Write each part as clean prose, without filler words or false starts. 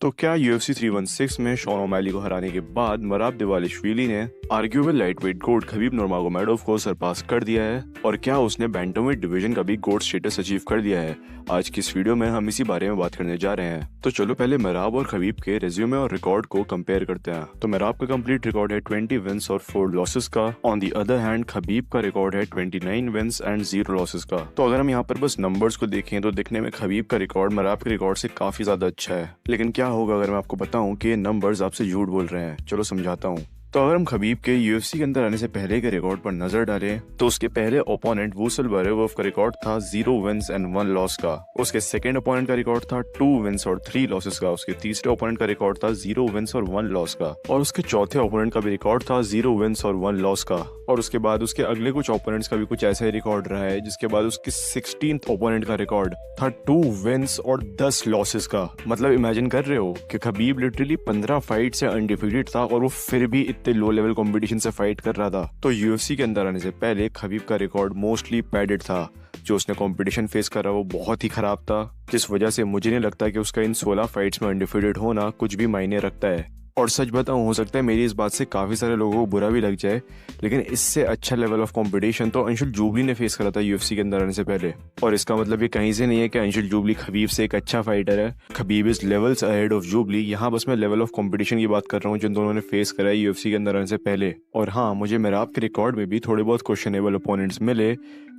तो क्या UFC 316 में शॉन ओमैली को हराने के बाद मराब दवालिश्विली ने आर्ग्यूएबल लाइटवेट गोट खबीब नुरमागोमेडोव को सरपास कर दिया है, और क्या उसने बैंटमवेट डिवीजन का भी गोट स्टेटस अचीव कर दिया है? आज की इस वीडियो में हम इसी बारे में बात करने जा रहे हैं। तो चलो पहले मराब और खबीब के रेज्यूमे और रिकॉर्ड को कंपेयर करते हैं। तो मराब का कंप्लीट रिकॉर्ड है 20 विंस और 4 लॉसेस का। On the other hand Khabib का रिकॉर्ड है 29 विंस एंड 0 लॉसेस का। तो अगर हम यहाँ पर बस नंबर्स को देखें तो दिखने में खबीब का रिकॉर्ड मराब के रिकॉर्ड से काफी ज्यादा अच्छा है, लेकिन क्या होगा अगर मैं आपको बताऊं कि ये नंबर्स आपसे झूठ बोल रहे हैं? चलो समझाता हूँ। तो अगर हम खबीब के UFC के अंदर आने से पहले के रिकॉर्ड पर नजर डालें तो उसके पहले ओपोनेंट वुसल बरेवोव का रिकॉर्ड था 0 विंस एंड 1 लॉस का। उसके सेकंड ओपोनेंट का रिकॉर्ड था 2 विंस और 3 लॉसेस का। उसके तीसरे ओपोनेंट का रिकॉर्ड था 0 विंस और 1 लॉस का। और उसके चौथे ओपोनेंट का भी रिकॉर्ड था 0 विंस और 1 लॉस का। और उसके बाद उसके अगले कुछ ओपोनेंट्स का भी कुछ ऐसा ही रिकॉर्ड रहा है, जिसके बाद उसके 16th ओपोनेंट का रिकॉर्ड था 2 विंस और 10 लॉसेस का। मतलब इमेजिन कर रहे हो कि खबीब लिटरली 15 फाइट से अनडिफीटेड था और वो फिर भी इतने लो लेवल कंपटीशन से फाइट कर रहा था। तो UFC के अंदर आने से पहले खबीब का रिकॉर्ड मोस्टली पैडेड था। जो उसने कंपटीशन फेस करा वो बहुत ही खराब था, जिस वजह से मुझे नहीं लगता कि उसका इन 16 फाइट्स में अनडिफीटेड होना कुछ भी मायने रखता है। और सच बताऊं, हो सकता है मेरी इस बात से काफी सारे लोगों को बुरा भी लग जाए, लेकिन इससे अच्छा लेवल ऑफ कंपटीशन तो अंशुल जूबली ने फेस करा था UFC के अंदर आने से पहले। और इसका मतलब ये कहीं से नहीं है कि अंशुल जूबली खबीब से एक अच्छा फाइटर है। Khabib is levels ahead of Jubilee. यहाँ बस मैं लेवल ऑफ कंपटीशन की बात कर रहा हूँ जिन दोनों ने फेस करा है UFC के अंदर आने से पहले। और हाँ, मुझे मराब के रिकॉर्ड में भी थोड़े बहुत क्वेश्चनेबल ओपोनेंट्स मिले,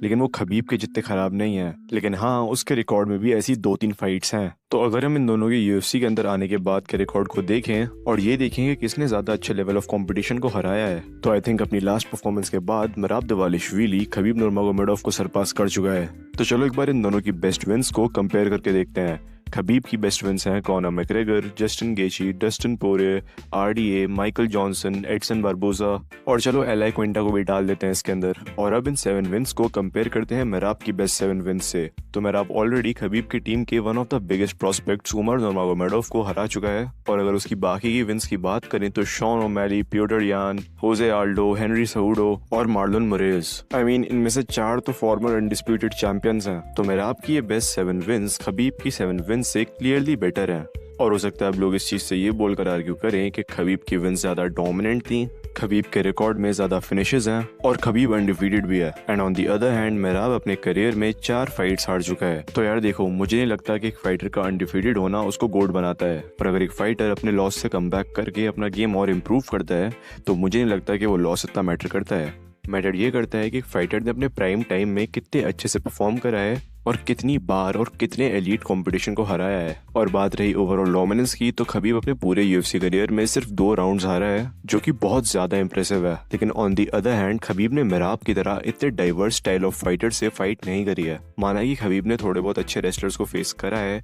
लेकिन वो खबीब के जितने खराब नहीं है। लेकिन हाँ, उसके रिकॉर्ड में भी ऐसी 2-3 फाइट्स हैं। तो अगर हम इन दोनों के UFC के अंदर आने के बाद के रिकॉर्ड को देखें और ये देखें कि किसने ज्यादा अच्छे लेवल ऑफ कंपटीशन को हराया है, तो आई थिंक अपनी लास्ट परफॉर्मेंस के बाद मराब दवालिश्विली खबीब नुरमागोमेडोव को सरपास कर चुका है। तो चलो एक बार इन दोनों की बेस्ट विंस को कंपेयर करके देखते हैं। खबीब की बेस्ट विंस हैं Conor McGregor, Justin Gaethje, Dustin Poirier, RDA, Michael Johnson, Edson Barboza, और चलो एलाई क्विंटा को भी डाल देते हैं इसके अंदर। और अब इन 7 विंस को कंपेयर करते हैं मराब की बेस्ट 7 विंस से। तो मराब ऑलरेडी खबीब की टीम के one of the biggest prospects Umar Nurmagomedov को हरा चुका है। और अगर उसकी बाकी की विंस की बात करें तो शॉन ओमैली, पियोटर यान, होजे आल्डो, हेनरी सहूडो और मार्लोन मोरेज, आई मीन इनमें से 4 तो फॉर्मर अनडिस्प्यूटेड चैंपियंस हैं। तो मराब की ये बेस्ट 7 विंस खबीब की 7 विंस से क्लियरली बेटर है। और हो सकता है अब लोग इस चीज से ये बोलकर आर्ग्यू करें कि खबीब की विंस ज्यादा डोमिनेंट थी, खबीब के रिकॉर्ड में ज्यादा फिनिशेस हैं और खबीब अनडिफीटेड भी है। And on the other hand Merab अपने करियर में 4 फाइट्स हार चुका है। तो यार देखो, मुझे नहीं लगता कि एक फाइटर का अनडिफीटेड होना उसको गोट बनाता है। और अगर एक फाइटर अपने लॉस से कमबैक करके अपना गेम और इम्प्रूव करता है तो मुझे नहीं लगता कि वो लॉस इतना मैटर करता है। मैटर ये करता है कि फाइटर ने अपने प्राइम टाइम में कितने अच्छे से परफॉर्म करा है और कितनी बार और कितने एलीट कंपटीशन को हराया है। और बात रही ओवरऑल डोमिनेंस की, तो खबीब अपने पूरे UFC करियर में सिर्फ 2 राउंड्स हारा है, जो कि बहुत ज्यादा इंप्रेसिव है। लेकिन on the other hand Khabib ने मराब की तरह इतने डाइवर्स स्टाइल ऑफ फाइटर से फाइट नहीं करी है। माना कि खबीब ने थोड़े बहुत अच्छे रेसलर्स को फेस करा है,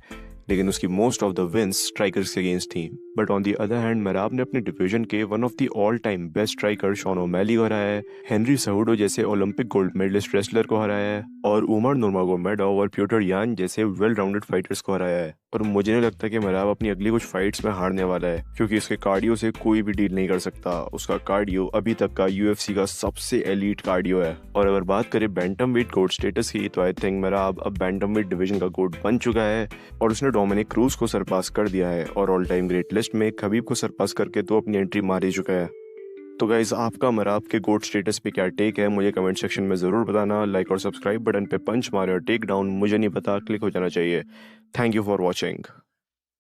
लेकिन उसकी most of the wins strikers के अगेंस्ट थी। But on the other hand Merab ने अपने डिवीजन के one of the all time best striker Sean O'Malley को हराया है, हेनरी सहूडो जैसे ओलंपिक गोल्ड मेडलिस्ट रेसलर को हराया है, और उमर नुरमागोमेडोव और पियोटर यान जैसे वेल राउंडेड फाइटर्स को हराया है। और मुझे नहीं लगता कि मराब अपनी अगली कुछ फाइट्स में हारने वाला है, क्योंकि उसके कार्डियो से कोई भी डील नहीं कर सकता। उसका कार्डियो अभी तक का UFC का सबसे एलीट कार्डियो है। और अगर बात करें बैंटमवेट गोट स्टेटस की, तो आई थिंक मराब अब बैंटमवेट डिवीजन का गोट बन चुका है और उसने डोमिनिक क्रूज को सरपास कर दिया है। और ऑल टाइम ग्रेट लिस्ट में खबीब को सरपास करके तो अपनी एंट्री मार ही चुका है। तो गाइज, आपका मराब के गोट स्टेटस पे क्या टेक है मुझे कमेंट सेक्शन में जरूर बताना। लाइक और सब्सक्राइब बटन पे पंच मारे और टेक डाउन मुझे नहीं पता, क्लिक हो जाना चाहिए। Thank you for watching.